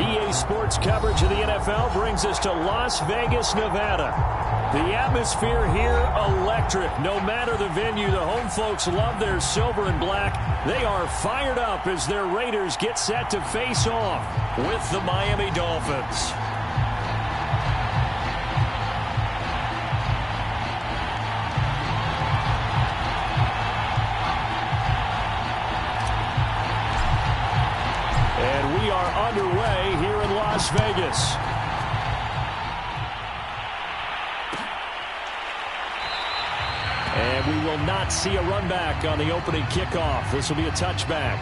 EA Sports coverage of the NFL brings us to Las Vegas, Nevada. The atmosphere here, electric. No matter the venue, the home folks love their silver and black. They are fired up as their Raiders get set to face off with the Miami Dolphins. And we are underway here in Las Vegas. And we will not see a run back on the opening kickoff. This will be a touchback.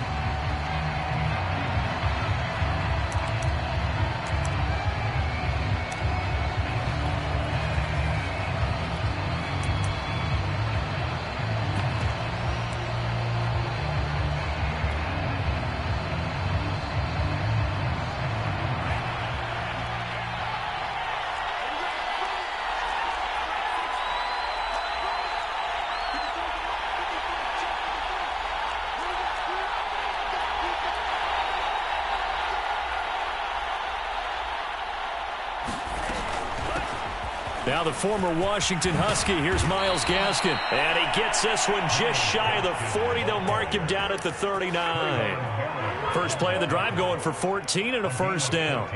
Now the former Washington Husky. Here's Myles Gaskin. And he gets this one just shy of the 40. They'll mark him down at the 39. First play of the drive going for 14 and a first down.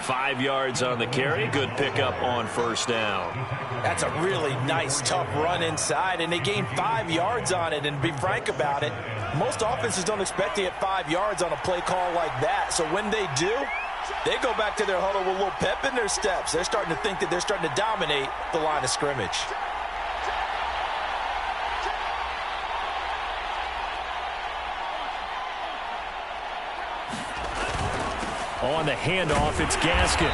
5 yards on the carry. Good pickup on first down. That's a really nice, tough run inside, and they gained 5 yards on it. And to be frank about it, most offenses don't expect to get 5 yards on a play call like that. So when they do, they go back to their huddle with a little pep in their steps. They're starting to think that they're starting to dominate the line of scrimmage. On the handoff, it's Gaskin.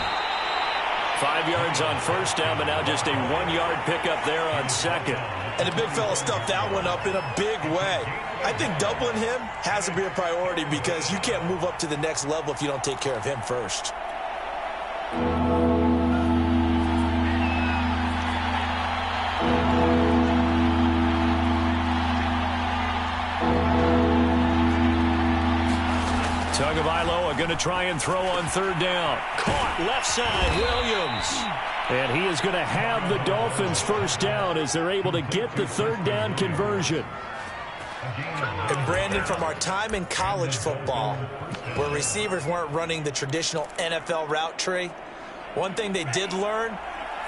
5 yards on first down, but now just a 1 yard pickup there on second. And the big fella stuffed that one up in a big way. I think doubling him has to be a priority because you can't move up to the next level if you don't take care of him first. Tagovailoa going to try and throw on third down. Caught left side, Williams. And he is going to have the Dolphins first down as they're able to get the third down conversion. And Brandon, from our time in college football, where receivers weren't running the traditional NFL route tree, one thing they did learn,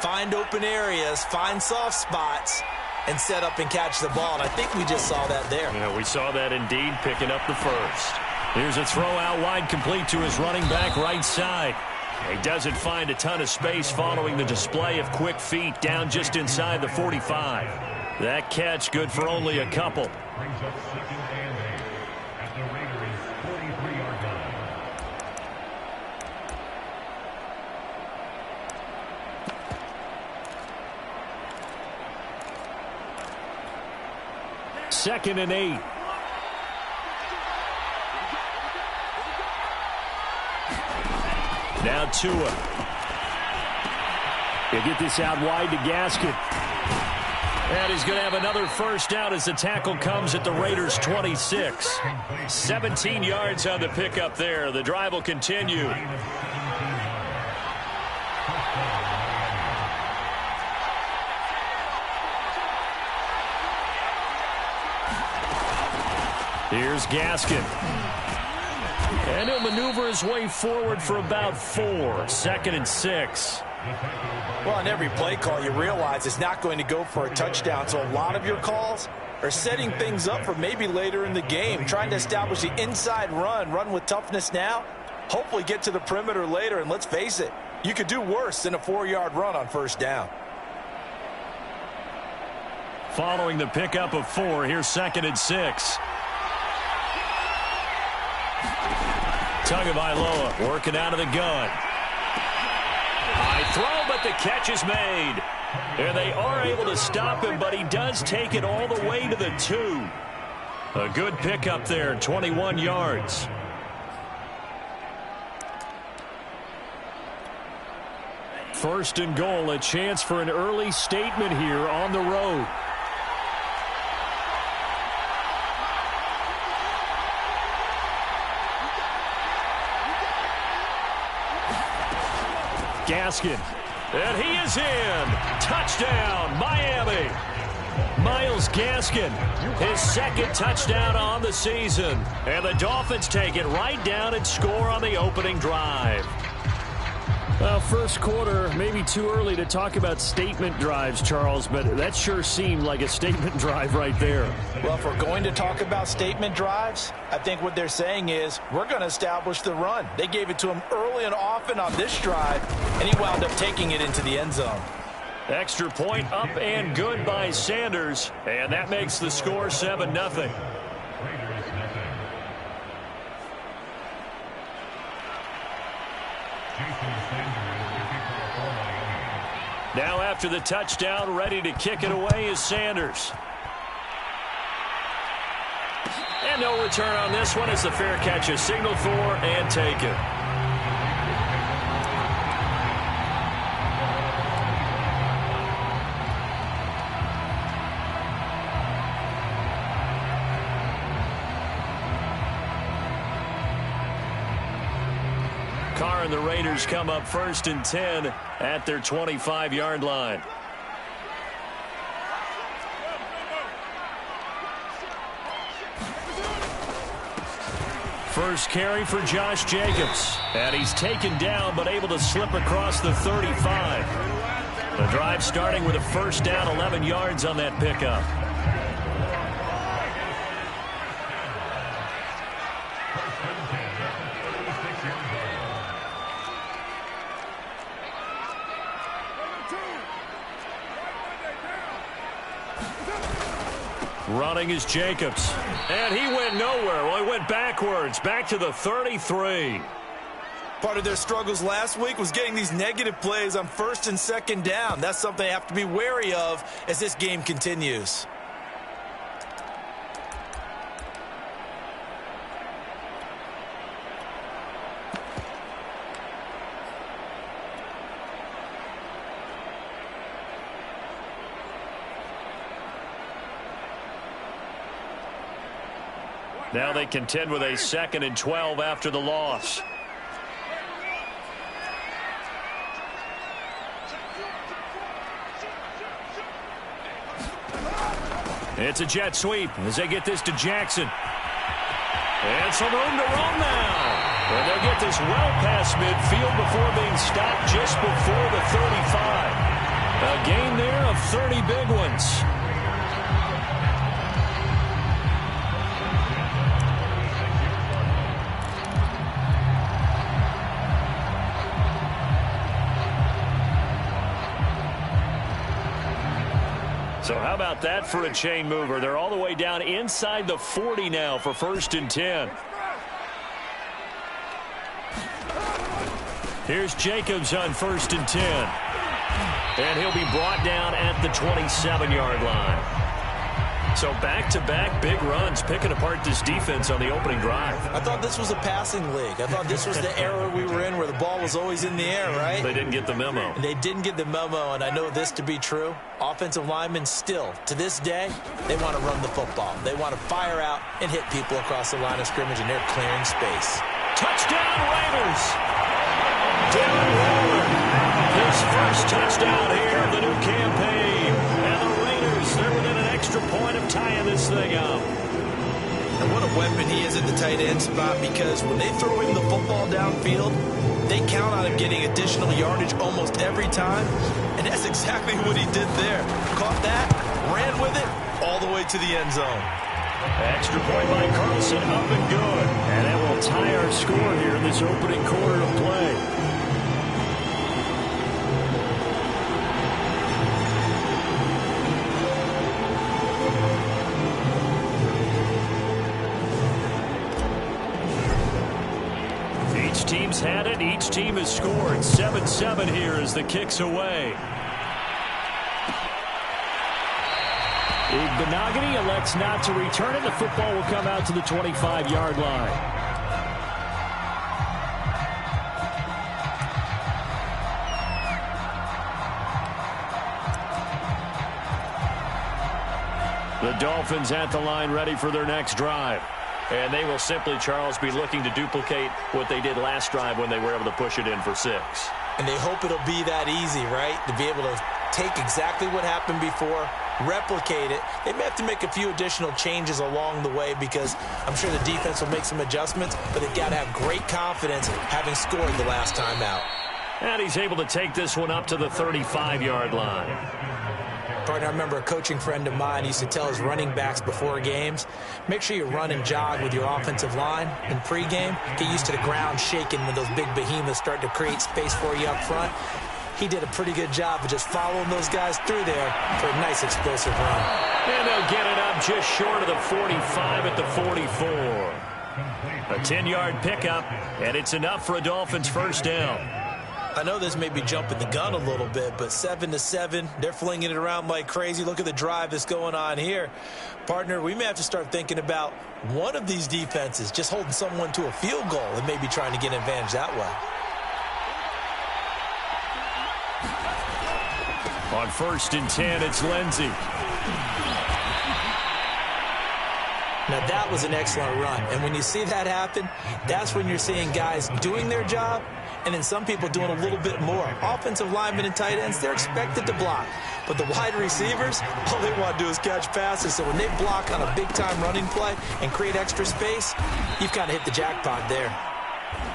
find open areas, find soft spots, and set up and catch the ball. And I think we just saw that there. Yeah, we saw that indeed, picking up the first. Here's a throw out wide, complete to his running back right side. He doesn't find a ton of space following the display of quick feet down just inside the 45. That catch good for only a couple. Second and 8. Now Tua. He'll get this out wide to Gaskin. And he's going to have another first down as the tackle comes at the Raiders' 26. 17 yards on the pickup there. The drive will continue. Here's Gaskin. And he'll maneuver his way forward for about 4. Second and 6. Well, on every play call, you realize it's not going to go for a touchdown. So a lot of your calls are setting things up for maybe later in the game, trying to establish the inside run with toughness now, hopefully get to the perimeter later. And let's face it, you could do worse than a 4-yard run on first down. Following the pickup of 4, here's second and 6. Tagovailoa working out of the gun. High throw, but the catch is made. And they are able to stop him, but he does take it all the way to the 2. A good pickup there, 21 yards. First and goal, a chance for an early statement here on the road. Gaskin, and he is in. Touchdown, Miami. Myles Gaskin, his second touchdown on the season. And the Dolphins take it right down and score on the opening drive. Well, first quarter, maybe too early to talk about statement drives, Charles, but that sure seemed like a statement drive right there. Well, if we're going to talk about statement drives, I think what they're saying is we're going to establish the run. They gave it to him early and often on this drive, and he wound up taking it into the end zone. Extra point up and good by Sanders, and that makes the score 7-0. Now after the touchdown, ready to kick it away is Sanders. And no return on this one as the fair catch is signaled for and taken. Carr and the Raiders come up first and 10 at their 25-yard line. First carry for Josh Jacobs. And he's taken down but able to slip across the 35. The drive starting with a first down, 11 yards on that pickup. Running is Jacobs. And he went nowhere. Well, he went backwards, back to the 33. Part of their struggles last week was getting these negative plays on first and second down. That's something they have to be wary of as this game continues. Now they contend with a 2nd and 12 after the loss. It's a jet sweep as they get this to Jackson. And some room to run now. And they'll get this well past midfield before being stopped just before the 35. A gain there of 30 big ones. So how about that for a chain mover? They're all the way down inside the 40 now for first and 10. Here's Jacobs on first and 10. And he'll be brought down at the 27-yard line. So back-to-back big runs, picking apart this defense on the opening drive. I thought this was a passing league. I thought this was the era we were in where the ball was always in the air, right? They didn't get the memo. They didn't get the memo, and I know this to be true. Offensive linemen still, to this day, they want to run the football. They want to fire out and hit people across the line of scrimmage, and they're clearing space. Touchdown, Raiders! Darren Waller, his first touchdown here of the new campaign. And the Raiders, they're within an extra point of tying this thing up. And what a weapon he is at the tight end spot, because when they throw him the football downfield, they count on him getting additional yardage almost every time. And that's exactly what he did there. Caught that, ran with it, all the way to the end zone. Extra point by Carlson, up and good. And that will tie our score here in this opening quarter of play. Each team's had it. Each team has scored. 7-7 here as the kick's away. Benogany elects not to return it. The football will come out to the 25-yard line. The Dolphins at the line ready for their next drive. And they will simply, Charles, be looking to duplicate what they did last drive when they were able to push it in for 6. And they hope it'll be that easy, right? To be able to take exactly what happened before, replicate it. They may have to make a few additional changes along the way because I'm sure the defense will make some adjustments, but they've got to have great confidence having scored the last time out. And he's able to take this one up to the 35-yard line. Partner, I remember a coaching friend of mine used to tell his running backs before games, make sure you run and jog with your offensive line in pregame. Get used to the ground shaking when those big behemoths start to create space for you up front. He did a pretty good job of just following those guys through there for a nice explosive run. And they'll get it up just short of the 45 at the 44. A 10-yard pickup, and it's enough for a Dolphins first down. I know this may be jumping the gun a little bit, but 7-7, they're flinging it around like crazy. Look at the drive that's going on here. Partner, we may have to start thinking about one of these defenses just holding someone to a field goal and maybe trying to get an advantage that way. On 1st and 10, it's Lindsey. Now, that was an excellent run. And when you see that happen, that's when you're seeing guys doing their job and then some people doing a little bit more. Offensive linemen and tight ends, they're expected to block. But the wide receivers, all they want to do is catch passes. So when they block on a big-time running play and create extra space, you've kind of hit the jackpot there.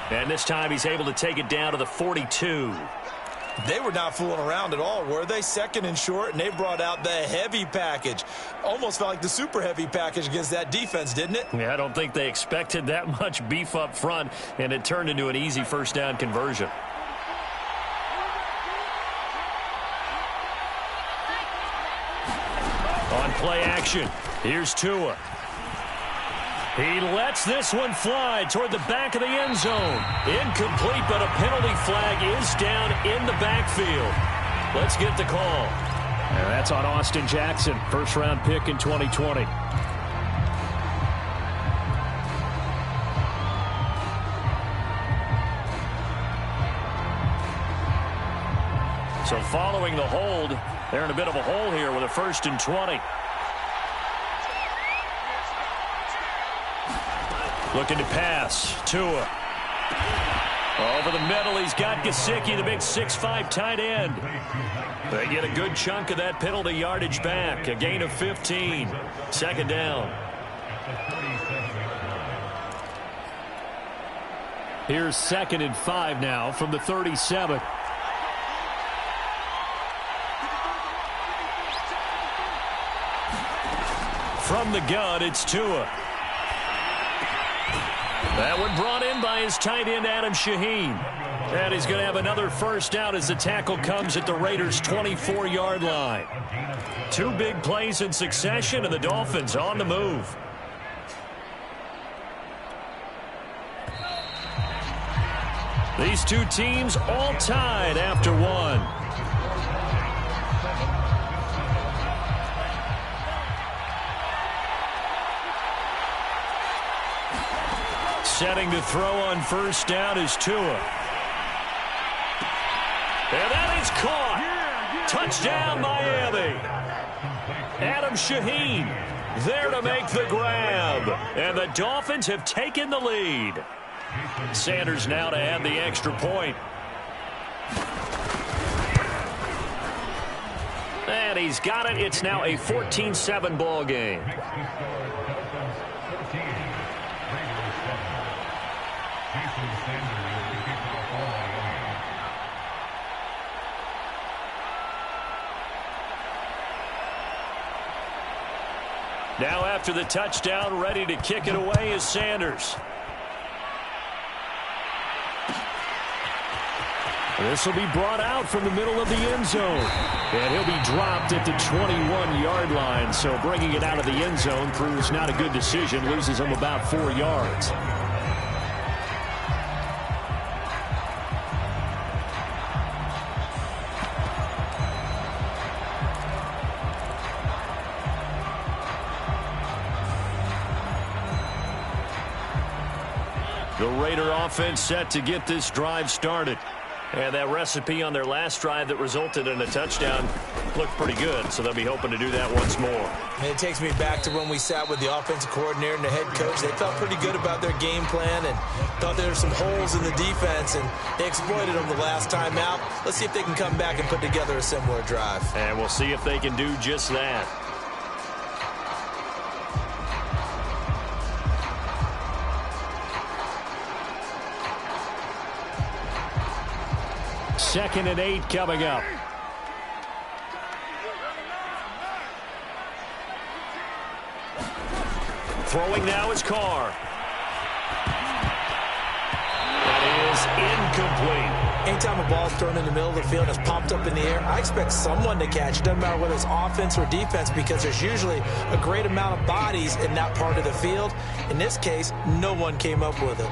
And this time he's able to take it down to the 42. They were not fooling around at all, were they? 2nd and short, and they brought out the heavy package. Almost felt like the super heavy package against that defense, didn't it? Yeah, I don't think they expected that much beef up front, and it turned into an easy first down conversion. On play action, here's Tua. He lets this one fly toward the back of the end zone. Incomplete, but a penalty flag is down in the backfield. Let's get the call. And that's on Austin Jackson, first-round pick in 2020. So following the hold, they're in a bit of a hole here with a 1st and 20. Looking to pass. Tua. Over the middle, he's got Gesicki, the big 6'5" tight end. They get a good chunk of that penalty yardage back. A gain of 15. 2nd down. Here's 2nd and 5 now from the 37. From the gun, it's Tua. That one brought in by his tight end, Adam Shaheen. And he's going to have another first down as the tackle comes at the Raiders' 24-yard line. 2 big plays in succession, and the Dolphins on the move. These two teams all tied after one. Setting to throw on first down is Tua. And that is caught. Touchdown, Miami. Adam Shaheen there to make the grab. And the Dolphins have taken the lead. Sanders now to add the extra point. And he's got it. It's now a 14-7 ball game. Now after the touchdown, ready to kick it away is Sanders. This will be brought out from the middle of the end zone. And he'll be dropped at the 21-yard line. So bringing it out of the end zone proves not a good decision. Loses him about 4 yards. The Raider offense set to get this drive started. And that recipe on their last drive that resulted in a touchdown looked pretty good, so they'll be hoping to do that once more. And it takes me back to when we sat with the offensive coordinator and the head coach. They felt pretty good about their game plan and thought there were some holes in the defense, and they exploited them the last time out. Let's see if they can come back and put together a similar drive. And we'll see if they can do just that. Second and 8 coming up. Throwing now is Carr. That is incomplete. Anytime a ball's thrown in the middle of the field and it's popped up in the air, I expect someone to catch it. Doesn't matter whether it's offense or defense, because there's usually a great amount of bodies in that part of the field. In this case, no one came up with it.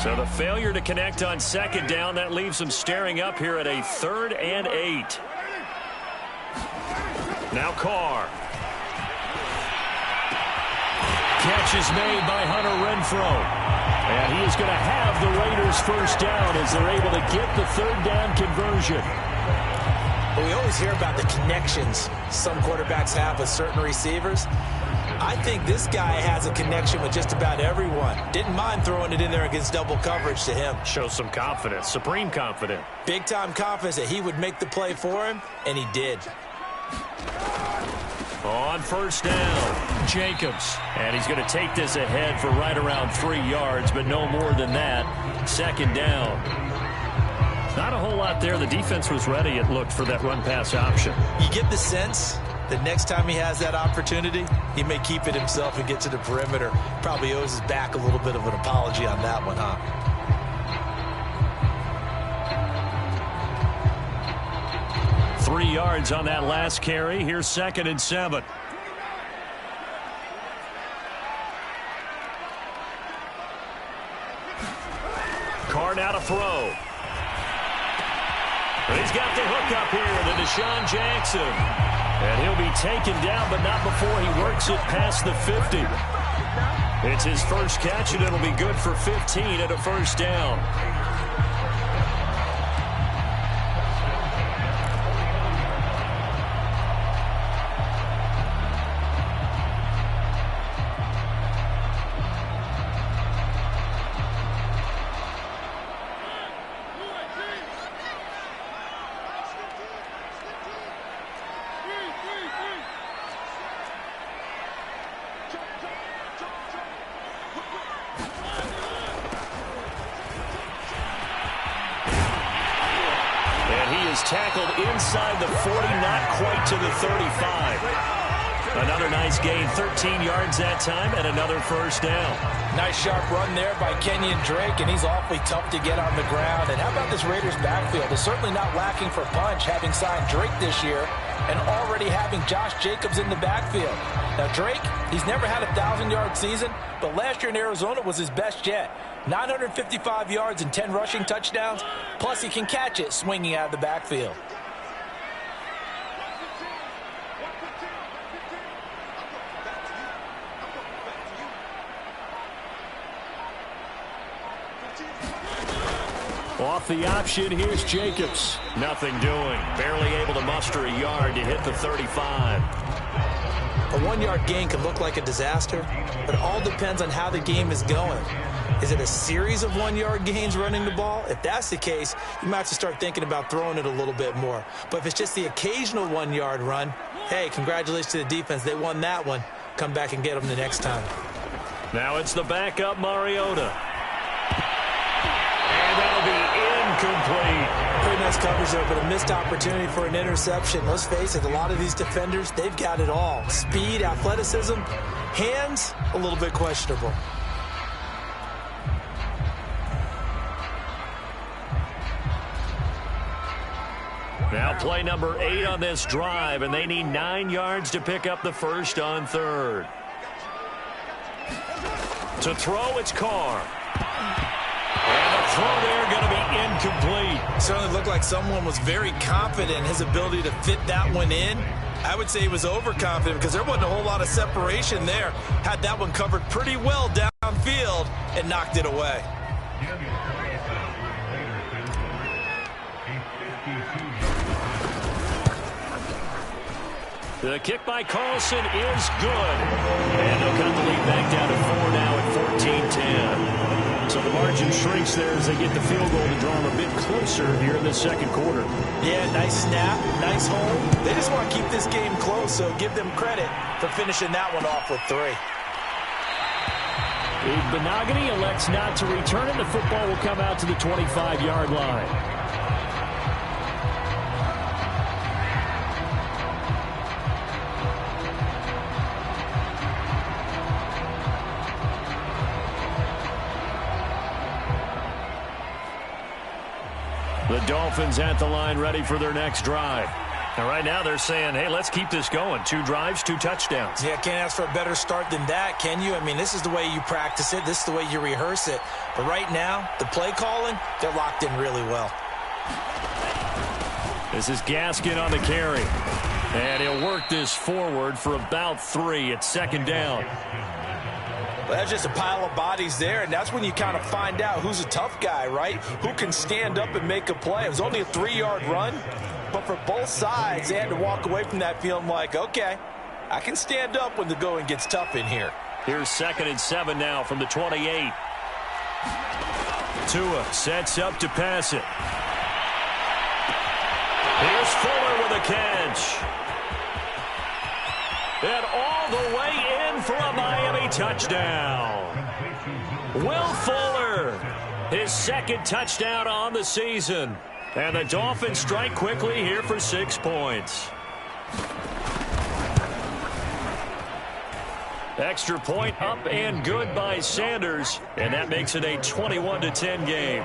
So the failure to connect on second down, that leaves them staring up here at a 3rd and 8. Now Carr. Catch is made by Hunter Renfrow. And he is going to have the Raiders first down as they're able to get the 3rd down conversion. Well, we always hear about the connections some quarterbacks have with certain receivers. I think this guy has a connection with just about everyone. Didn't mind throwing it in there against double coverage to him. Shows some confidence, supreme confidence. Big-time confidence that he would make the play for him, and he did. On first down, Jacobs. And he's going to take this ahead for right around 3 yards, but no more than that. Second down. Not a whole lot there. The defense was ready, it looked, for that run-pass option. You get the sense that next time he has that opportunity, he may keep it himself and get to the perimeter. Probably owes his back a little bit of an apology on that one, huh? Three yards on that last carry. Here's 2nd and 7. Carr now to throw. He's got the hook up here to Deshaun Jackson. And he'll be taken down, but not before he works it past the 50. It's his first catch, and it'll be good for 15 at a first down. Tackled inside the 40, not quite to the 35. Another nice gain, 13 yards that time, and another first down. Nice sharp run there by Kenyon Drake, and he's awfully tough to get on the ground. And how about this Raiders backfield? It's certainly not lacking for punch, having signed Drake this year and already having Josh Jacobs in the backfield. Now, Drake, he's never had a 1,000-yard season, but last year in Arizona was his best yet. 955 yards and 10 rushing touchdowns, plus he can catch it swinging out of the backfield. Off the option, here's Jacobs. Nothing doing. Barely able to muster a yard to hit the 35. A 1-yard gain can look like a disaster, but it all depends on how the game is going. Is it a series of 1-yard gains running the ball? If that's the case, you might have to start thinking about throwing it a little bit more. But if it's just the occasional 1-yard run, hey, congratulations to the defense. They won that one. Come back and get them the next time. Now it's the backup, Mariota. And that'll be incomplete. Pretty nice coverage there, but a missed opportunity for an interception. Let's face it, a lot of these defenders, they've got it all. Speed, athleticism, hands, a little bit questionable. Now play number 8 on this drive, and they need 9 yards to pick up the first on 3rd. To throw, it's Carr. And the throw there going to be incomplete. Certainly looked like someone was very confident in his ability to fit that one in. I would say he was overconfident because there wasn't a whole lot of separation there. Had that one covered pretty well downfield and knocked it away. The kick by Carlson is good. And they'll cut the lead back down to 4 now at 14-10. So the margin shrinks there as they get the field goal to draw them a bit closer here in the second quarter. Yeah, nice snap, nice hold. They just want to keep this game close, so give them credit for finishing that one off with 3. Benogany elects not to return it. The football will come out to the 25-yard line. The Dolphins at the line ready for their next drive. And right now they're saying, hey, let's keep this going. 2 drives, 2 touchdowns. Yeah, can't ask for a better start than that, can you? I mean, this is the way you practice it. This is the way you rehearse it. But right now, the play calling, they're locked in really well. This is Gaskin on the carry. And he'll work this forward for about 3. It's second down. Well, that's just a pile of bodies there, and that's when you kind of find out who's a tough guy, right? Who can stand up and make a play. It was only a 3-yard run, but for both sides, they had to walk away from that feeling like, okay, I can stand up when the going gets tough in here. Here's 2nd and 7 now from the 28. Tua sets up to pass it. Here's Fuller with a catch. And all the way in for a Miami touchdown. Will Fuller, his 2nd touchdown on the season. And the Dolphins strike quickly here for 6 points. Extra point up and good by Sanders. And that makes it a 21-10 game.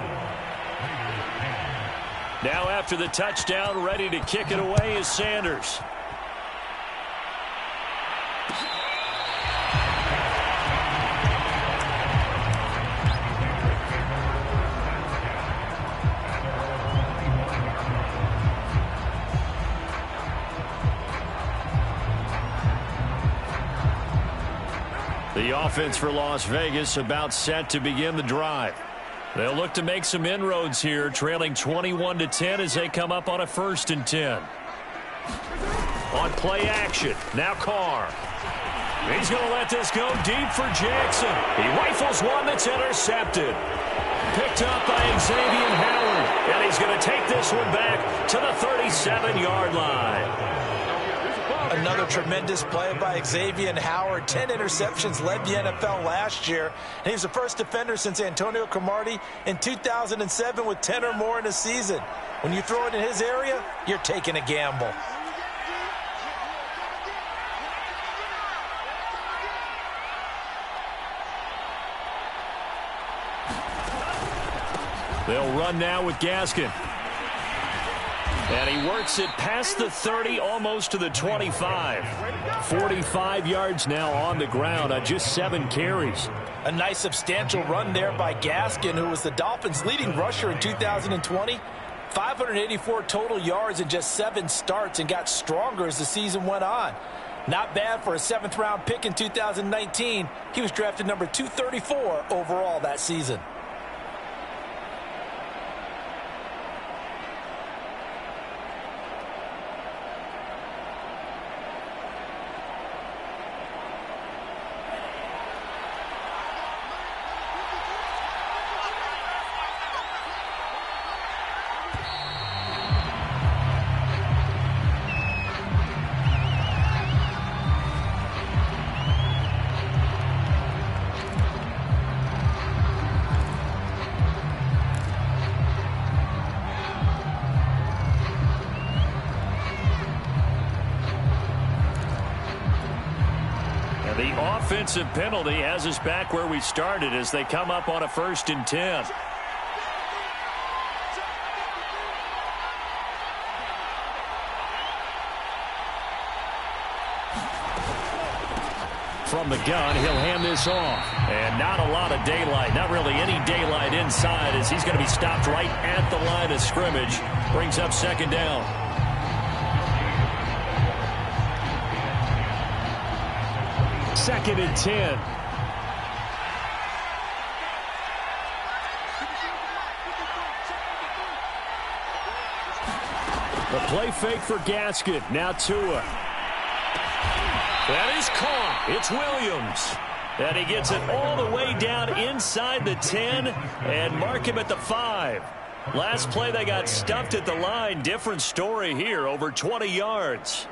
Now after the touchdown, ready to kick it away is Sanders. The offense for Las Vegas about set to begin the drive. They'll look to make some inroads here, trailing 21-10 as they come up on a 1st and 10. On play action, now Carr. He's going to let this go deep for Jackson. He rifles one that's intercepted. Picked up by Xavier Howard. And he's going to take this one back to the 37-yard line. Another tremendous play by Xavier Howard. 10 interceptions, led the NFL last year. And he was the first defender since Antonio Cromartie in 2007 with 10 or more in a season. When you throw it in his area, you're taking a gamble. They'll run now with Gaskin. And he works it past the 30, almost to the 25. 45 yards now on the ground on just 7 carries. A nice substantial run there by Gaskin, who was the Dolphins' leading rusher in 2020. 584 total yards in just 7 starts and got stronger as the season went on. Not bad for a 7th-round pick in 2019. He was drafted number 234 overall that season. The offensive penalty has us back where we started as they come up on a 1st and 10. From the gun, he'll hand this off. And not a lot of daylight, not really any daylight inside as he's going to be stopped right at the line of scrimmage. Brings up 2nd down. 2nd and 10. The play fake for Gaskin. Now Tua. That is caught. It's Williams. And he gets it all the way down inside the 10 and mark him at the 5. Last play they got stuffed at the line. Different story here. Over 20 yards.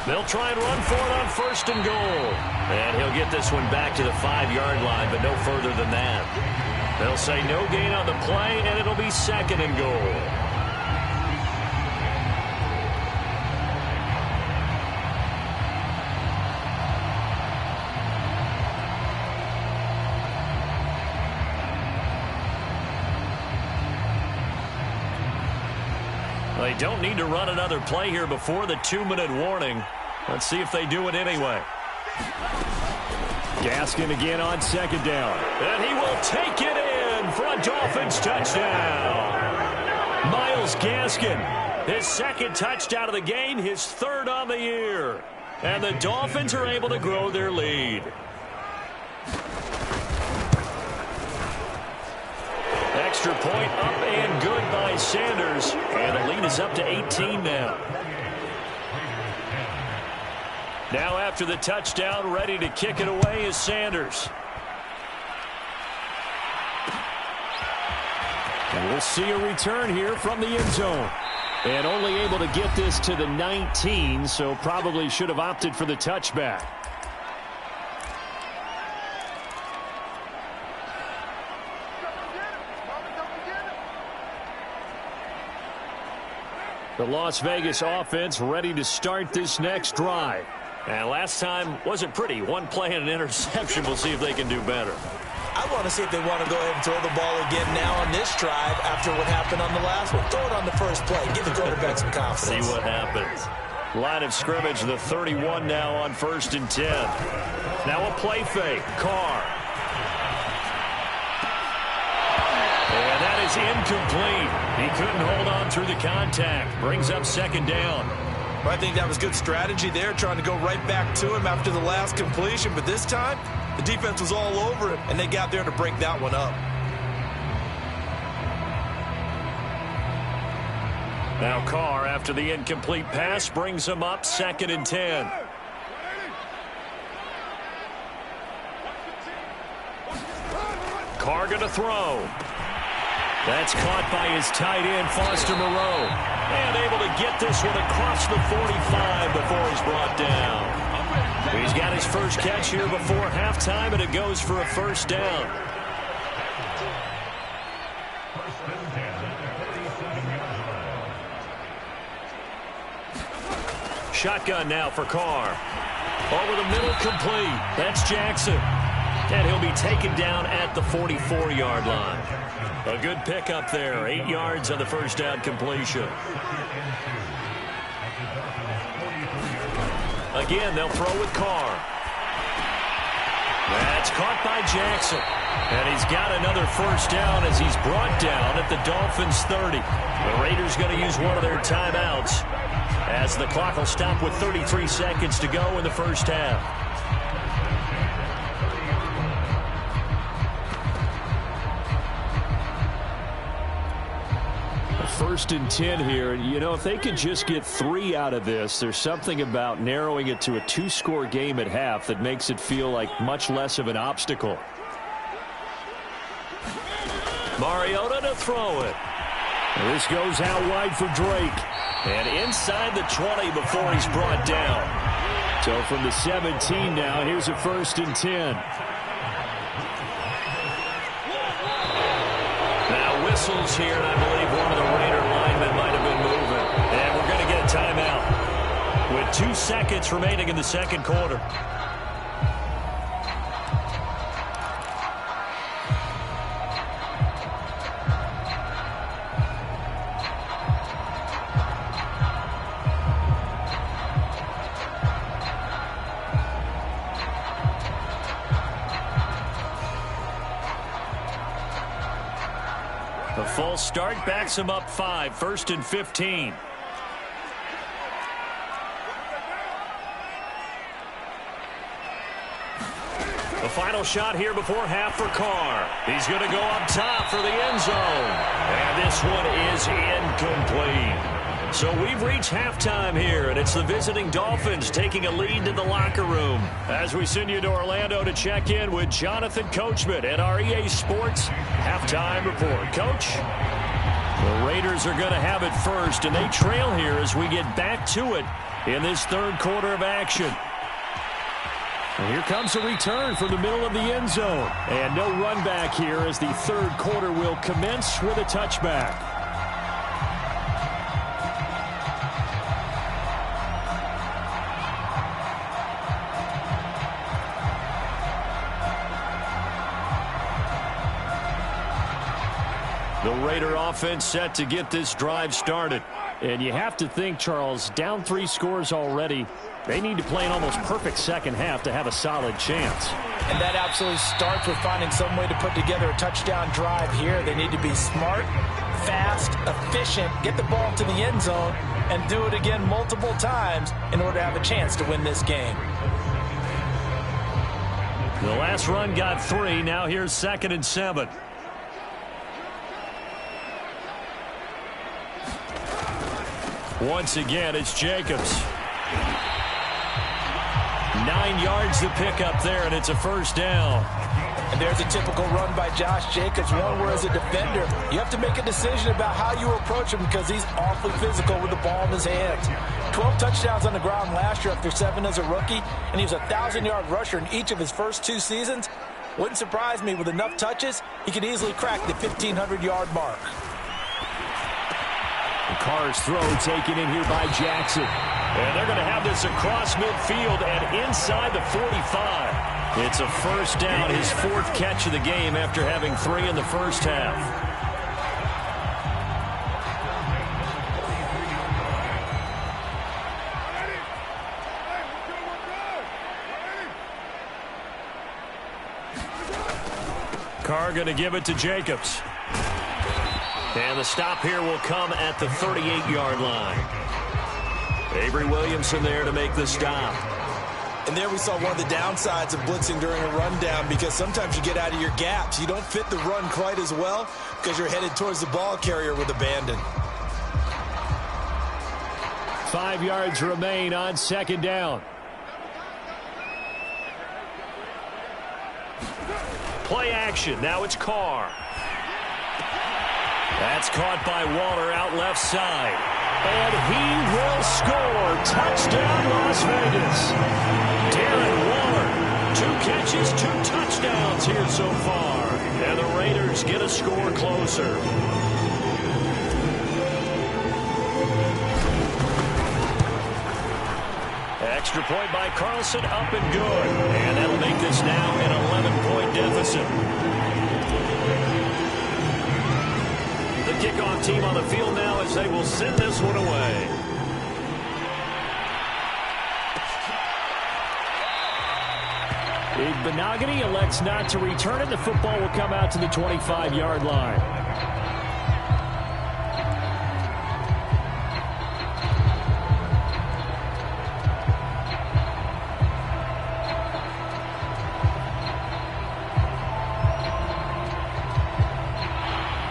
They'll try and run for it on 1st and goal. And he'll get this one back to the 5-yard line, but no further than that. They'll say no gain on the play, and it'll be 2nd and goal. They don't need to run another play here before the 2-minute warning. Let's see if they do it anyway. Gaskin again on 2nd down. And he will take it in for a Dolphins touchdown. Myles Gaskin, his 2nd touchdown of the game, his 3rd on the year. And the Dolphins are able to grow their lead. Extra point up and good by Sanders. And the lead is up to 18 now. Now after the touchdown, ready to kick it away is Sanders. And we'll see a return here from the end zone. And only able to get this to the 19, so probably should have opted for the touchback. The Las Vegas offense ready to start this next drive. And last time wasn't pretty. One play and an interception. We'll see if they can do better. I want to see if they want to go ahead and throw the ball again now on this drive after what happened on the last one. Throw it on the first play. Give the quarterback some confidence. See what happens. Line of scrimmage, the 31 now on 1st and 10. Now a play fake. Carr. And that is incomplete. He couldn't hold on through the contact. Brings up 2nd down. I think that was good strategy there, trying to go right back to him after the last completion. But this time, the defense was all over him, and they got there to break that one up. Now Carr, after the incomplete pass, brings him up 2nd and 10. Carr going to throw. That's caught by his tight end, Foster Moreau. And able to get this one across the 45 before he's brought down. He's got his first catch here before halftime, and it goes for a 1st down. Shotgun now for Carr. Over the middle, complete. That's Jackson. And he'll be taken down at the 44-yard line. A good pickup there. 8 yards on the 1st down completion. Again, they'll throw with Carr. That's caught by Jackson. And he's got another 1st down as he's brought down at the Dolphins' 30. The Raiders going to use one of their timeouts as the clock will stop with 33 seconds to go in the 1st half. 1st and 10 here. You know, if they could just get 3 out of this, there's something about narrowing it to a 2-score game at half that makes it feel like much less of an obstacle. Mariota to throw it. And this goes out wide for Drake. And inside the 20 before he's brought down. So from the 17 now, here's a 1st and 10. Now whistles here, and I believe one of the Raider linemen might have been moving. And we're going to get a timeout with 2 seconds remaining in the 2nd quarter. The full start backs him up 5, 1st and 15. The final shot here before half for Carr. He's going to go up top for the end zone. And this one is incomplete. So we've reached halftime here, and it's the visiting Dolphins taking a lead to the locker room. As we send you to Orlando to check in with Jonathan Coachman at our EA Sports Halftime Report. Coach? The Raiders are going to have it first, and they trail here as we get back to it in this third quarter of action. And here comes a return from the middle of the end zone. And no run back here as the third quarter will commence with a touchback. The Raider offense set to get this drive started. And you have to think, Charles, down 3 scores already. They need to play an almost perfect second half to have a solid chance. And that absolutely starts with finding some way to put together a touchdown drive here. They need to be smart, fast, efficient, get the ball to the end zone, and do it again multiple times in order to have a chance to win this game. The last run got 3. Now here's 2nd and 7. Once again, it's Jacobs. 9 yards to pick up there, and it's a first down. And there's a typical run by Josh Jacobs, one where as a defender, you have to make a decision about how you approach him because he's awfully physical with the ball in his hands. 12 touchdowns on the ground last year after 7 as a rookie, and he was a 1,000-yard rusher in each of his first 2 seasons. Wouldn't surprise me with enough touches, he could easily crack the 1,500-yard mark. Carr's throw taken in here by Jackson. And they're going to have this across midfield and inside the 45. It's a first down, his 4th catch of the game after having 3 in the first half. Carr going to give it to Jacobs. And the stop here will come at the 38-yard line. Avery Williamson there to make the stop. And there we saw one of the downsides of blitzing during a rundown because sometimes you get out of your gaps. You don't fit the run quite as well because you're headed towards the ball carrier with abandon. 5 yards remain on 2nd down. Play action. Now it's Carr. That's caught by Waller out left side. And he will score. Touchdown, Las Vegas. Darren Waller, 2 catches, 2 touchdowns here so far. And the Raiders get a score closer. Extra point by Carlson, up and good. And that'll make this now an 11-point deficit. The kickoff team on the field now as they will send this one away. Benogany elects not to return it. The football will come out to the 25-yard line.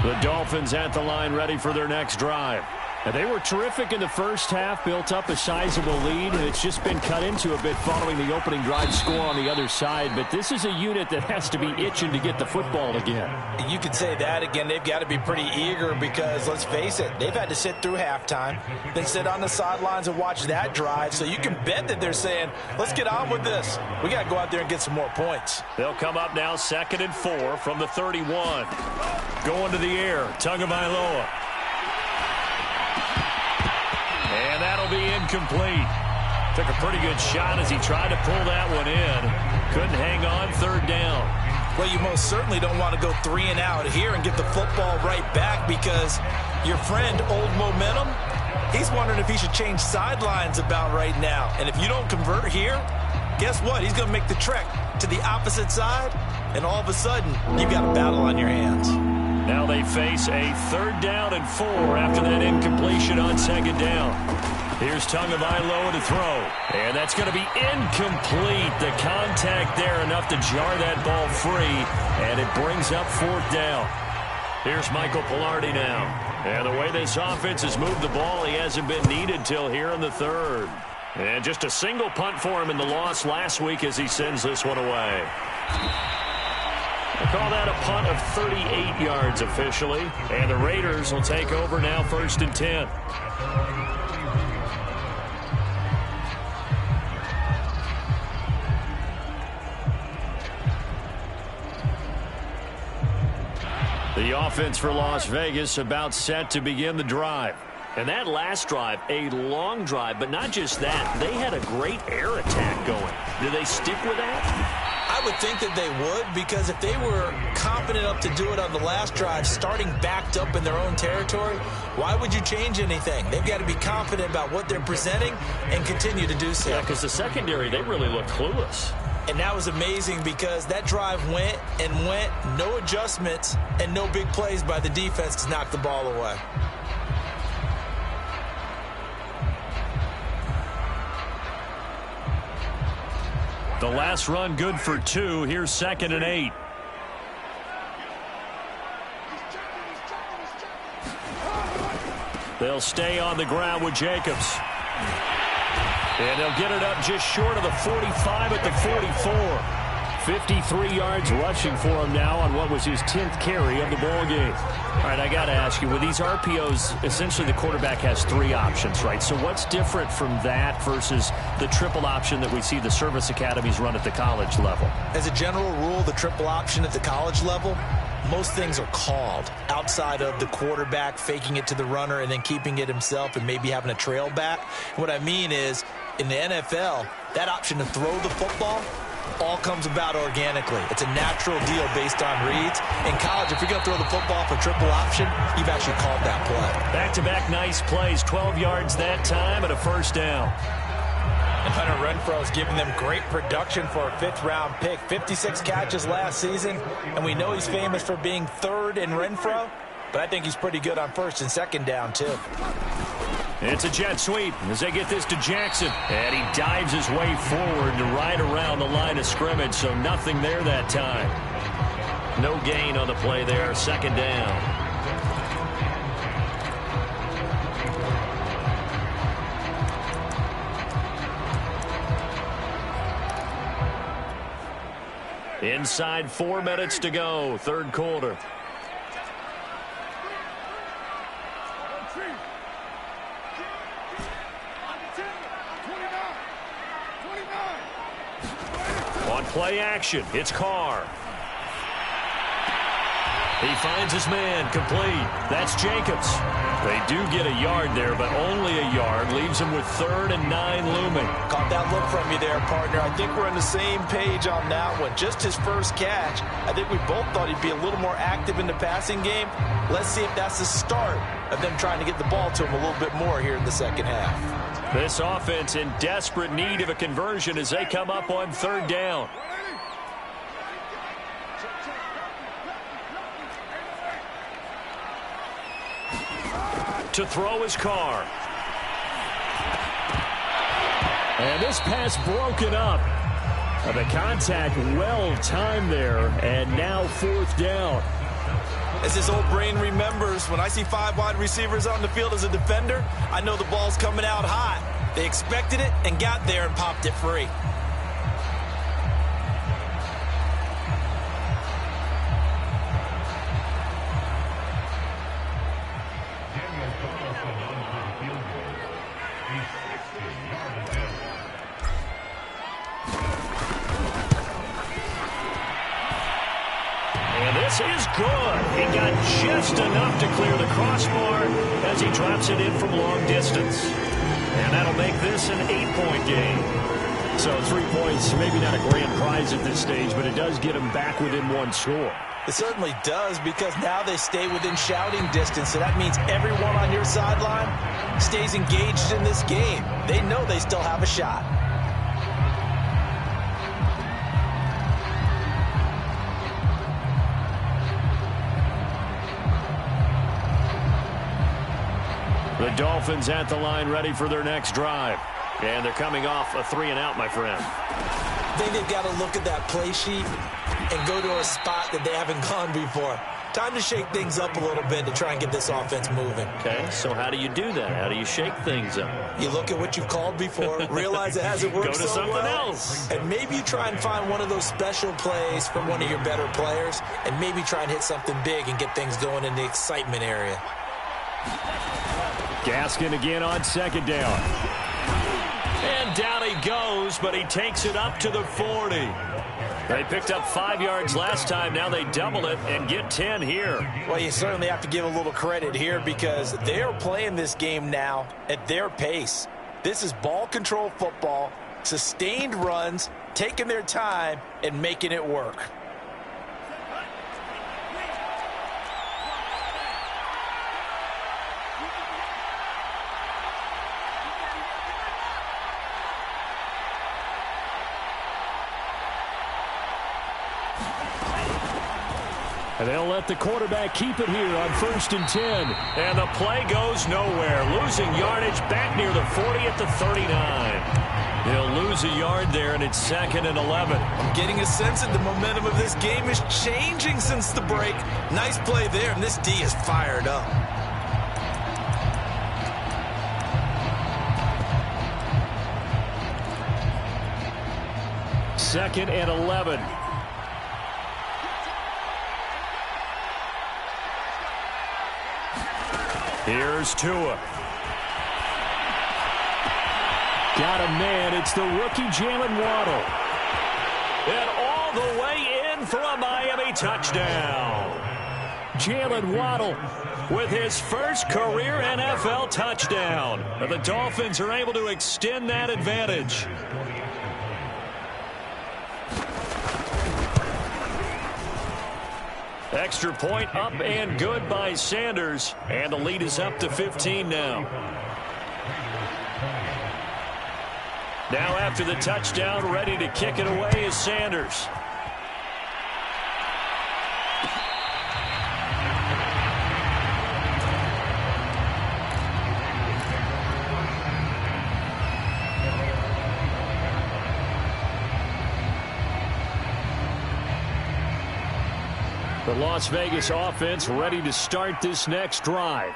The Dolphins at the line ready for their next drive. And they were terrific in the first half, built up a sizable lead, and it's just been cut into a bit following the opening drive score on the other side. But this is a unit that has to be itching to get the football again. You could say that again. They've got to be pretty eager because, let's face it, they've had to sit through halftime, then sit on the sidelines and watch that drive. So you can bet that they're saying, let's get on with this. We got to go out there and get some more points. They'll come up now 2nd and 4 from the 31. Going to the air, Tagovailoa. And that'll be incomplete. Took a pretty good shot as he tried to pull that one in. Couldn't hang on, 3rd down. Well, you most certainly don't want to go 3 and out here and get the football right back because your friend, Old Momentum, he's wondering if he should change sidelines about right now. And if you don't convert here, guess what? He's going to make the trek to the opposite side, and all of a sudden, you've got a battle on your hands. Now they they face a 3rd down and 4 after that incompletion on 2nd down. Here's Tagovailoa to throw. And that's going to be incomplete. The contact there enough to jar that ball free. And it brings up 4th down. Here's Michael Pilardi now. And the way this offense has moved the ball, he hasn't been needed till here in the 3rd. And just a single punt for him in the loss last week as he sends this one away. They call that a punt of 38 yards officially. And the Raiders will take over now 1st and 10. The offense for Las Vegas about set to begin the drive. And that last drive, a long drive, but not just that. They had a great air attack going. Do they stick with that? I would think that they would, because if they were confident enough to do it on the last drive, starting backed up in their own territory, why would you change anything? They've got to be confident about what they're presenting and continue to do so. Yeah, because the secondary, they really look clueless. And that was amazing because that drive went and went, no adjustments and no big plays by the defense to knock the ball away. The last run good for 2. Here's 2nd and 8. They'll stay on the ground with Jacobs. And they'll get it up just short of the 45 at the 44. 53 yards rushing for him now on what was his 10th carry of the ball game. All right, I got to ask you, with these RPOs, essentially the quarterback has 3 options, right? So what's different from that versus the triple option that we see the service academies run at the college level? As a general rule, the triple option at the college level, most things are called outside of the quarterback faking it to the runner and then keeping it himself and maybe having a trail back. What I mean is, in the NFL, that option to throw the football all comes about organically. It's a natural deal based on reads. In college, if you're going to throw the football for triple option, you've actually called that play. Back-to-back nice plays, 12 yards that time and a 1st down. And Hunter Renfrow has given them great production for a 5th-round pick. 56 catches last season, and we know he's famous for being 3rd in Renfrow, but I think he's pretty good on 1st and 2nd down, too. It's a jet sweep as they get this to Jackson. And he dives his way forward to right around the line of scrimmage, so nothing there that time. No gain on the play there, 2nd down. Inside 4 minutes to go, 3rd quarter. On play action, it's Carr. He finds his man, complete. That's Jacobs. They do get a yard there, but only a yard. Leaves him with 3rd and 9 looming. Caught that look from you there, partner. I think we're on the same page on that one. Just his first catch. I think we both thought he'd be a little more active in the passing game. Let's see if that's the start of them trying to get the ball to him a little bit more here in the 2nd half. This offense in desperate need of a conversion as they come up on 3rd down. To throw his Carr. And this pass broken up. The contact well timed there, and now 4th down. As his old brain remembers, when I see 5 wide receivers on the field as a defender, I know the ball's coming out hot. They expected it and got there and popped it free. This is good. He got just enough to clear the crossbar as he drops it in from long distance. And that'll make this an 8-point game. So 3 points, maybe not a grand prize at this stage, but it does get them back within 1 score. It certainly does, because now they stay within shouting distance. So that means everyone on your sideline stays engaged in this game. They know they still have a shot. The Dolphins at the line ready for their next drive. And they're coming off a 3-and-out, my friend. I think they've got to look at that play sheet and go to a spot that they haven't gone before. Time to shake things up a little bit to try and get this offense moving. Okay, so how do you do that? How do you shake things up? You look at what you've called before, realize it hasn't worked Go to so something well, else. and maybe you try and find one of those special plays from one of your better players, and maybe try and hit something big and get things going in the excitement area. Gaskin again on second down. And down he goes, but he takes it up to the 40. They picked up 5 yards last time. Now they double it and get 10 here. Well, you certainly have to give a little credit here because they're playing this game now at their pace. This is ball control football, sustained runs, taking their time, and making it work. And they'll let the quarterback keep it here on 1st and 10. And the play goes nowhere. Losing yardage back near the 40 at the 39. They'll lose a yard there, and it's 2nd and 11. I'm getting a sense that the momentum of this game is changing since the break. Nice play there, and this D is fired up. Second and 11. Here's Tua. Got a man. It's the rookie Jalen Waddle. And all the way in for a Miami touchdown. Jalen Waddle With his first career NFL touchdown. The Dolphins are able to extend that advantage. Extra point up and good by Sanders. And the lead is up to 15 now. Now after the touchdown, ready to kick it away is Sanders. The Las Vegas offense ready to start this next drive.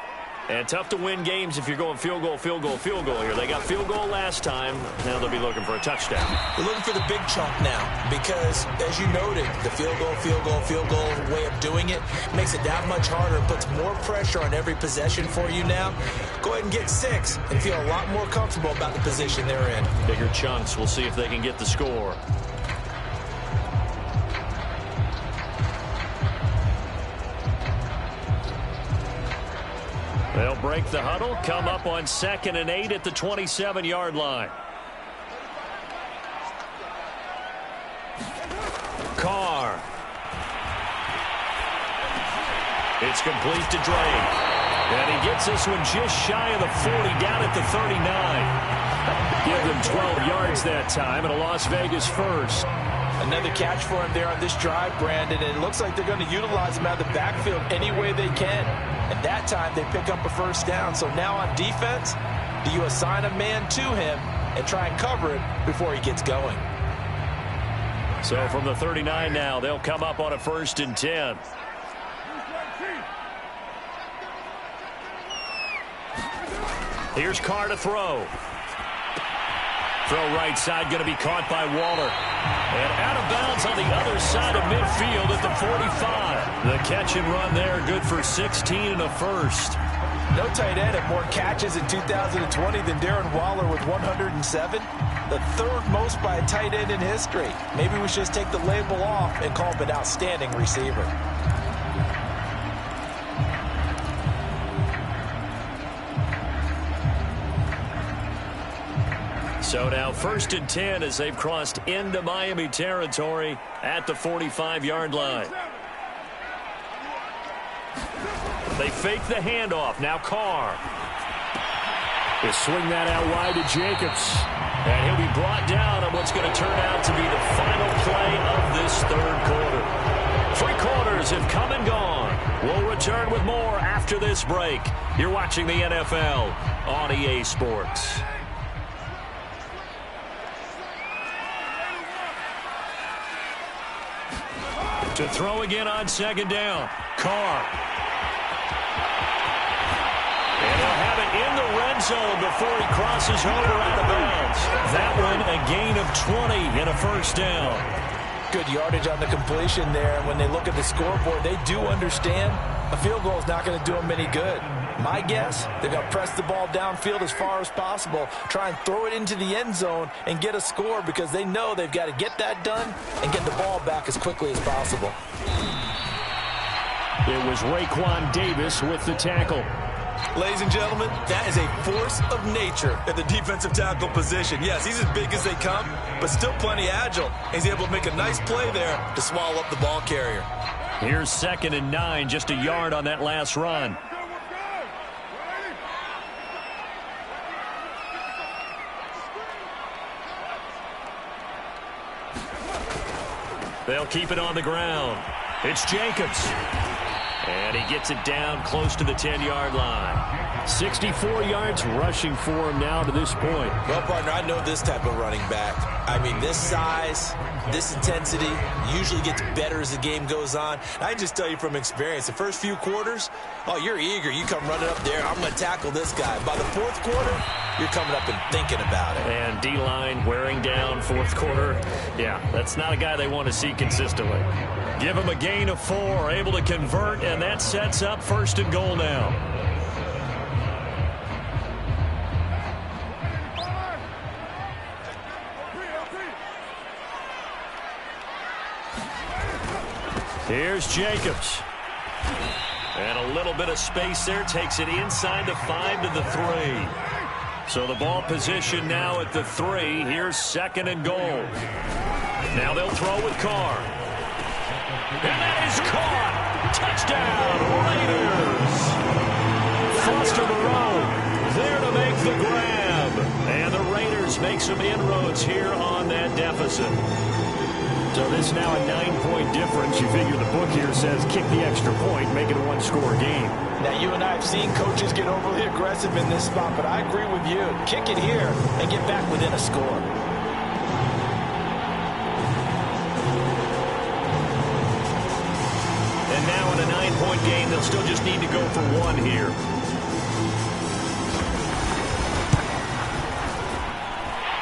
And tough to win games if you're going field goal, field goal, field goal here. They got field goal last time. Now they'll be looking for a touchdown. They're looking for the big chunk now because, as you noted, the field goal way of doing it makes it that much harder. It puts more pressure on every possession for you now. Go ahead and get 6 and feel a lot more comfortable about the position they're in. Bigger chunks. We'll see if they can get the score. They'll break the huddle, come up on 2nd and 8 at the 27-yard line. Carr. It's complete to Drake. And he gets this one just shy of the 40, down at the 39. Give them 12 yards that time, and a Las Vegas first. Another catch for him there on this drive, Brandon, and it looks like they're going to utilize him out of the backfield any way they can. And that time they pick up a first down. So now on defense, do you assign a man to him and try and cover it before he gets going? So from the 39 now, they'll come up on a 1st and 10. Here's Carr to throw. Throw right side, going to be caught by Waller. And out of bounds on the other side of midfield at the 45. The catch and run there, good for 16 and a first. No tight end had more catches in 2020 than Darren Waller with 107. The 3rd most by a tight end in history. Maybe we should just take the label off and call him an outstanding receiver. So now 1st and 10 as they've crossed into Miami territory at the 45-yard line. They fake the handoff. Now Carr. They swing that out wide to Jacobs. And he'll be brought down on what's going to turn out to be the final play of this 3rd quarter. 3 quarters have come and gone. We'll return with more after this break. You're watching the NFL on EA Sports. To throw again on second down. Carr. And he'll have it in the red zone before he crosses over out of bounds. That one a gain of 20 and a first down. Good yardage on the completion there. And when they look at the scoreboard, they do understand a field goal is not going to do them any good. My guess, they're going to press the ball downfield as far as possible, try and throw it into the end zone and get a score because they know they've got to get that done and get the ball back as quickly as possible. It was Raekwon Davis with the tackle. Ladies and gentlemen, that is a force of nature at the defensive tackle position. Yes, he's as big as they come, but still plenty agile. He's able to make a nice play there to swallow up the ball carrier. Here's 2nd and 9, just a yard on that last run. They'll keep it on the ground. It's Jacobs. And he gets it down close to the 10-yard line. 64 yards rushing for him now to this point. Well, partner, I know this type of running back. I mean, this size, this intensity usually gets better as the game goes on. And I just tell you from experience, the first few quarters, oh, you're eager. You come running up there, I'm going to tackle this guy. By the fourth quarter, you're coming up and thinking about it. And D-line wearing down fourth quarter. Yeah, that's not a guy they want to see consistently. Give him a gain of 4, able to convert, and that sets up 1st and goal now. Here's Jacobs. And a little bit of space there. Takes it inside the 5 to the 3. So the ball position now at the 3. Here's 2nd and goal. Now they'll throw with Carr. And that is caught. Touchdown, Raiders. Foster Moreau there to make the grab. And the Raiders make some inroads here on that deficit. So this is now a 9-point difference. You figure the book here says kick the extra point, make it a one-score game. Now, you and I have seen coaches get overly aggressive in this spot, but I agree with you. Kick it here and get back within a score. And now in a 9-point game, they'll still just need to go for 1 here.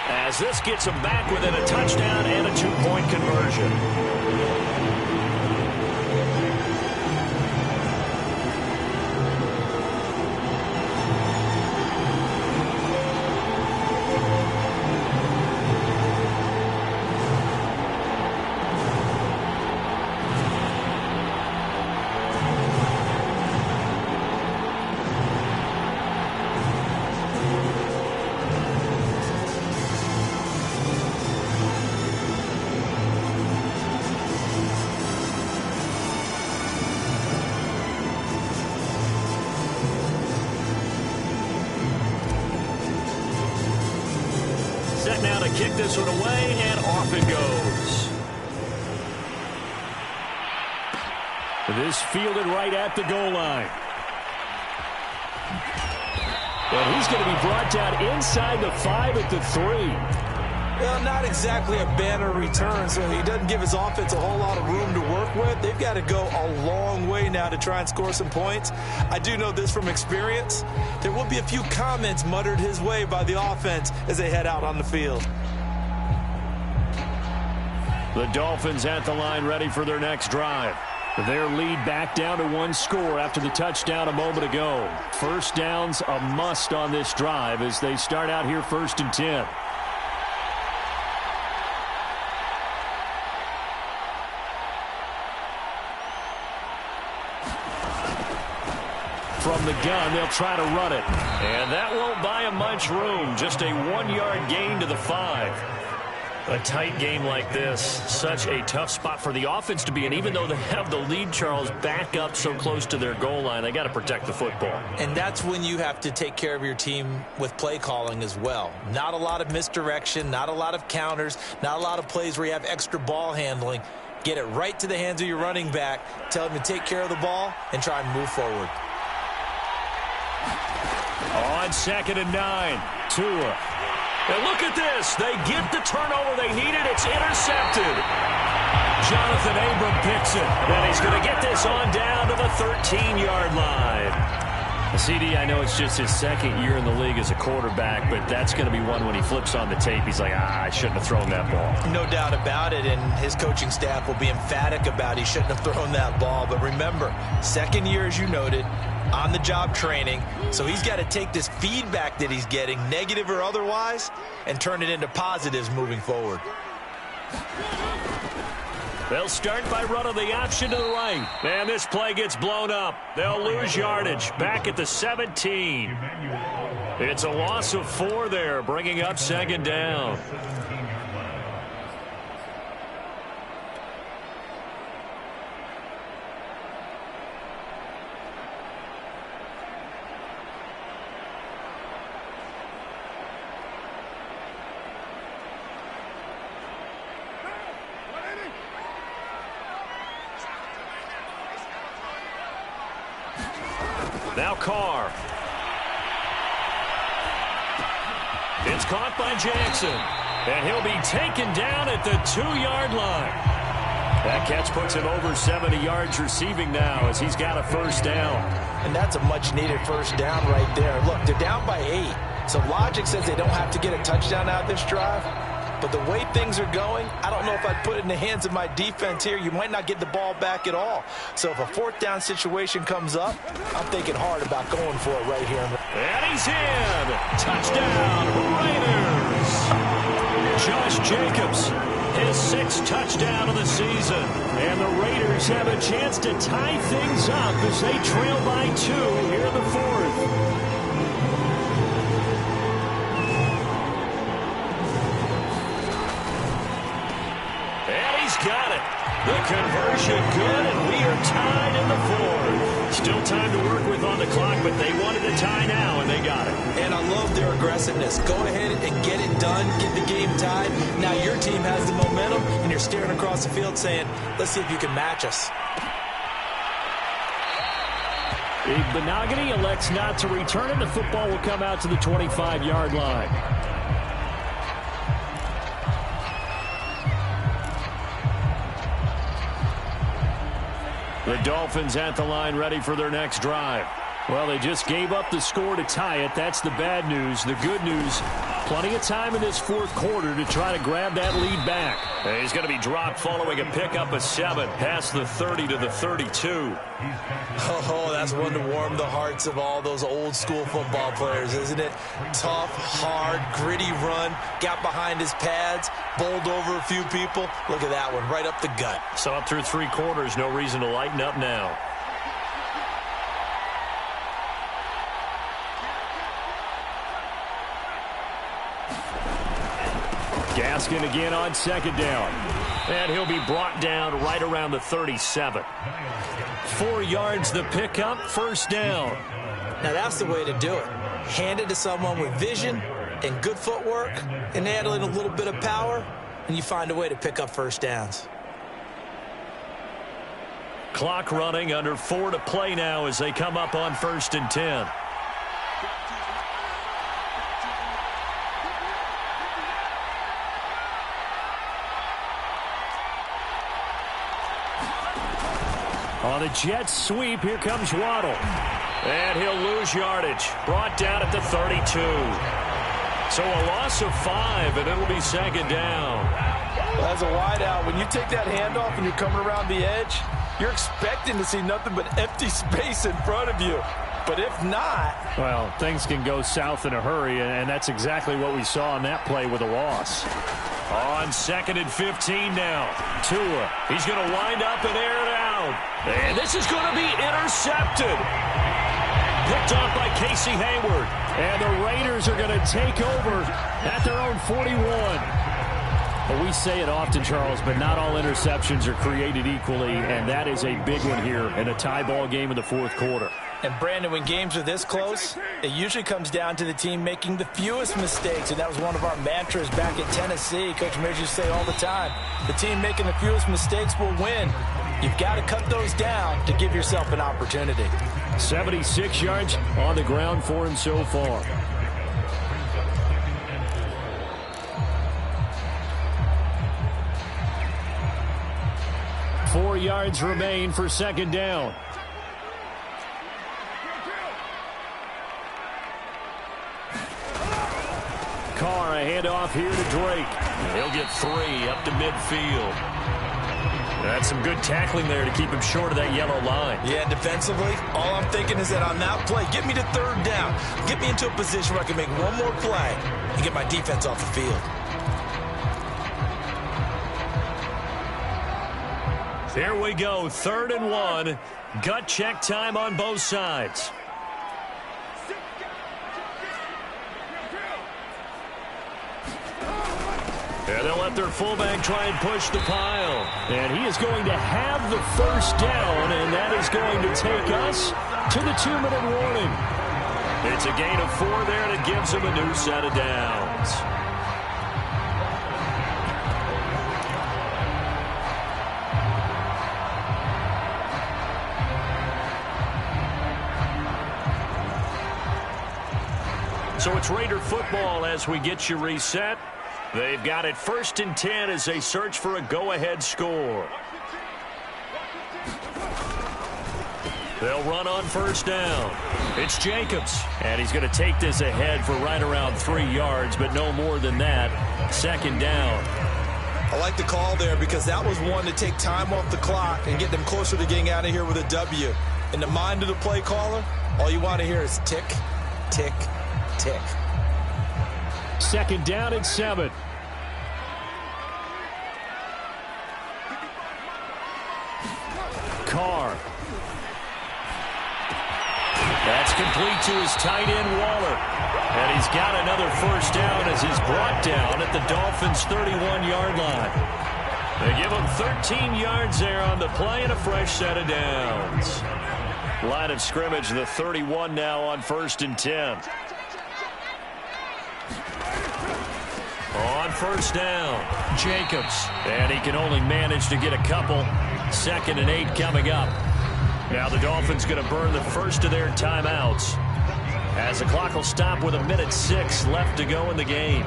As this gets them back within a touchdown and a 2-point conversion. Now to kick this one away, and off it goes. This fielded right at the goal line. And he's going to be brought down inside the 5 at the 3. Well, not exactly a banner return, so he doesn't give his offense a whole lot of room to work with. They've got to go a long way now to try and score some points. I do know this from experience. There will be a few comments muttered his way by the offense as they head out on the field. The Dolphins at the line ready for their next drive. Their lead back down to 1 score after the touchdown a moment ago. First down's a must on this drive as they start out here 1st and 10. From the gun, they'll try to run it. And that won't buy them much room. Just a 1-yard gain to the 5. A tight game like this, such a tough spot for the offense to be in. Even though they have the lead, Charles, back up so close to their goal line, they got to protect the football. And that's when you have to take care of your team with play calling as well. Not a lot of misdirection, not a lot of counters, not a lot of plays where you have extra ball handling. Get it right to the hands of your running back. Tell him to take care of the ball and try and move forward. On 2nd and 9, Tua. And look at this. They get the turnover they needed. It's intercepted. Jonathan Abram picks it. And he's going to get this on down to the 13-yard line. CD, I know it's just his 2nd year in the league as a quarterback, but that's going to be one when he flips on the tape. He's like, I shouldn't have thrown that ball. No doubt about it, and his coaching staff will be emphatic about he shouldn't have thrown that ball. But remember, 2nd year, as you noted, on-the-job training. So he's got to take this feedback that he's getting, negative or otherwise, and turn it into positives moving forward. They'll start by running the option to the right. And this play gets blown up. They'll lose yardage back at the 17. It's a loss of 4 there, bringing up 2nd down. Now Carr. It's caught by Jackson. And he'll be taken down at the 2-yard line. That catch puts him over 70 yards receiving now as he's got a 1st down. And that's a much-needed 1st down right there. Look, they're down by 8. So logic says they don't have to get a touchdown out of this drive. But the way things are going, I don't know if I'd put it in the hands of my defense here. You might not get the ball back at all. So if a 4th down situation comes up, I'm thinking hard about going for it right here. And he's in. Touchdown, Raiders. Josh Jacobs, his 6th touchdown of the season. And the Raiders have a chance to tie things up as they trail by 2 here in the 4th. Got it. The conversion good, and we are tied in the 4th. Still time to work with on the clock, but they wanted a tie now, and they got it. And I love their aggressiveness. Go ahead and get it done, get the game tied. Now your team has the momentum, and you're staring across the field saying, let's see if you can match us. Benogany elects not to return it. The football will come out to the 25-yard line. The Dolphins at the line ready for their next drive. Well, they just gave up the score to tie it. That's the bad news. The good news, plenty of time in this 4th quarter to try to grab that lead back. He's going to be dropped following a pickup of 7 past the 30 to the 32. Oh, that's one to warm the hearts of all those old school football players, isn't it? Tough, hard, gritty run, got behind his pads, bowled over a few people. Look at that one, right up the gut. So up through 3 quarters, no reason to lighten up now. Gaskin again on 2nd down. And he'll be brought down right around the 37. 4 yards the pickup, 1st down. Now that's the way to do it. Hand it to someone with vision and good footwork and add in a little bit of power, and you find a way to pick up 1st downs. Clock running, under 4 to play now as they come up on 1st and 10. On the Jets sweep, here comes Waddle. And he'll lose yardage. Brought down at the 32. So a loss of 5, and it'll be 2nd down. Well, as a wideout, when you take that handoff and you're coming around the edge, you're expecting to see nothing but empty space in front of you. But if not... Well, things can go south in a hurry, and that's exactly what we saw on that play with a loss. On 2nd and 15 now. Tua, he's going to wind up and air it out. And this is going to be intercepted. Picked off by Casey Hayward. And the Raiders are going to take over at their own 41. Well, we say it often, Charles, but not all interceptions are created equally, and that is a big one here in a tie ball game in the 4th quarter. And, Brandon, when games are this close, it usually comes down to the team making the fewest mistakes, and that was one of our mantras back at Tennessee. Coach Mears used to say all the time, the team making the fewest mistakes will win. You've got to cut those down to give yourself an opportunity. 76 yards on the ground for him so far. Four yards remain for second down. Carr, a handoff here to Drake. He'll get 3 up to midfield. That's some good tackling there to keep him short of that yellow line. Yeah, defensively, all I'm thinking is that on that play, get me to third down. Get me into a position where I can make one more play and get my defense off the field. There we go, 3rd and 1. Gut check time on both sides. And they'll let their fullback try and push the pile. And he is going to have the first down, and that is going to take us to the 2-minute warning. It's a gain of 4 there that gives him a new set of downs. So it's Raider football as we get you reset. They've got it 1st and 10 as they search for a go-ahead score. They'll run on 1st down. It's Jacobs, and he's going to take this ahead for right around 3 yards, but no more than that. 2nd down. I like the call there because that was one to take time off the clock and get them closer to getting out of here with a W. In the mind of the play caller, all you want to hear is tick, tick, tick. 2nd down and 7. Carr. That's complete to his tight end, Waller. And he's got another 1st down as he's brought down at the Dolphins' 31-yard line. They give him 13 yards there on the play and a fresh set of downs. Line of scrimmage, the 31 now on 1st and 10. On 1st down, Jacobs. And he can only manage to get a couple. 2nd and 8 coming up. Now the Dolphins going to burn the first of their timeouts as the clock will stop with 1:06 left to go in the game.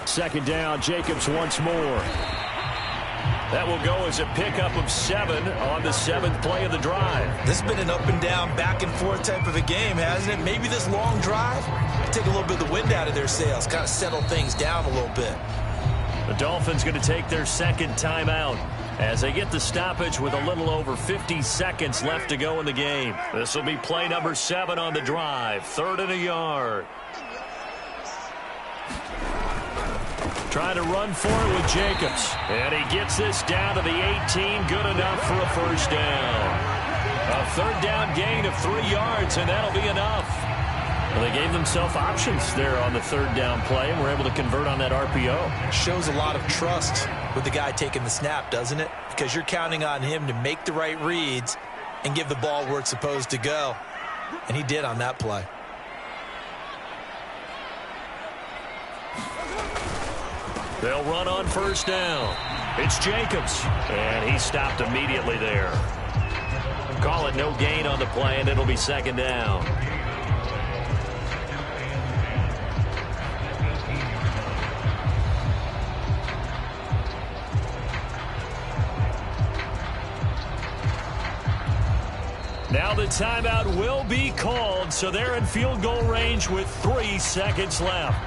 Second down, Jacobs once more. That will go as a pickup of 7 on the 7th play of the drive. This has been an up and down, back and forth type of a game, hasn't it? Maybe this long drive take a little bit of the wind out of their sails, kind of settle things down a little bit. The Dolphins going to take their 2nd timeout as they get the stoppage with a little over 50 seconds left to go in the game. This will be play number 7 on the drive. 3rd and a yard. Trying to run for it with Jacobs. And he gets this down to the 18. Good enough for a 1st down. A 3rd down gain of 3 yards, and that'll be enough. Well, they gave themselves options there on the 3rd down play, and were able to convert on that RPO. Shows a lot of trust with the guy taking the snap, doesn't it? Because you're counting on him to make the right reads and give the ball where it's supposed to go. And he did on that play. They'll run on 1st down. It's Jacobs, and he stopped immediately there. Call it no gain on the play, and it'll be 2nd down. Now the timeout will be called, so they're in field goal range with 3 seconds left.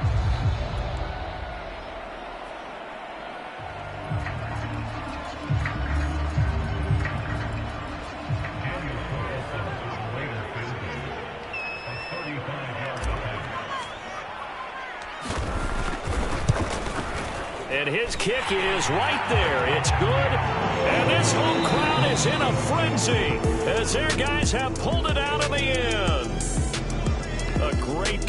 And his kick is right there. It's good. And this home crowd is in a frenzy as their guys have pulled it out of the end.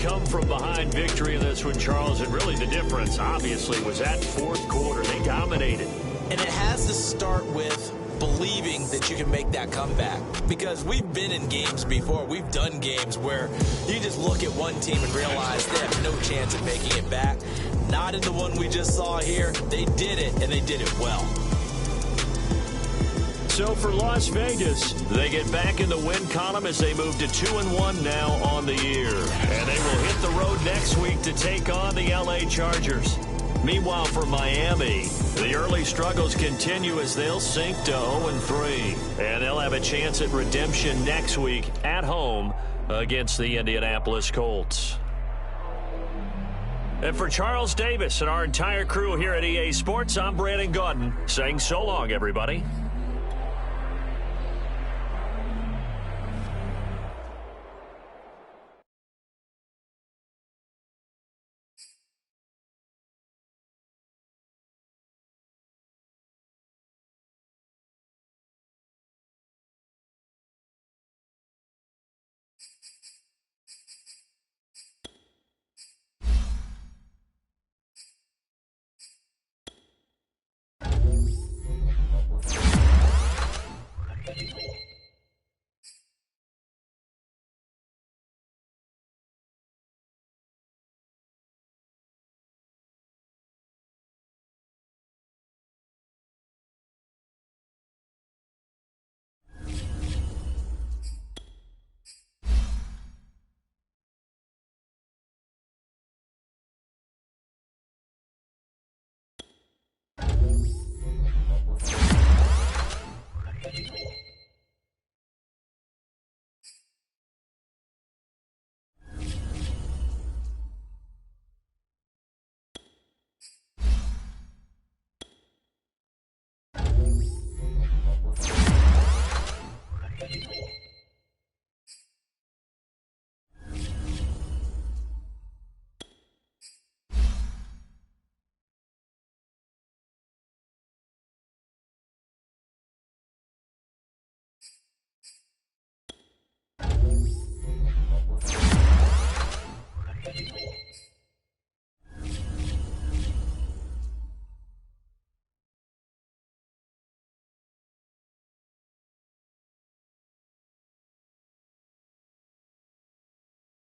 come-from-behind victory in this one, Charles, and really the difference, obviously, was that fourth quarter. They dominated. And it has to start with believing that you can make that comeback, because we've been in games before. We've done games where you just look at one team and realize they have no chance of making it back. Not in the one we just saw here. They did it, and they did it well. So for Las Vegas, they get back in the win column as they move to 2-1 now on the year. And they will hit the road next week to take on the LA Chargers. Meanwhile, for Miami, the early struggles continue as they'll sink to 0-3. And they'll have a chance at redemption next week at home against the Indianapolis Colts. And for Charles Davis and our entire crew here at EA Sports, I'm Brandon Gaudin saying so long, everybody.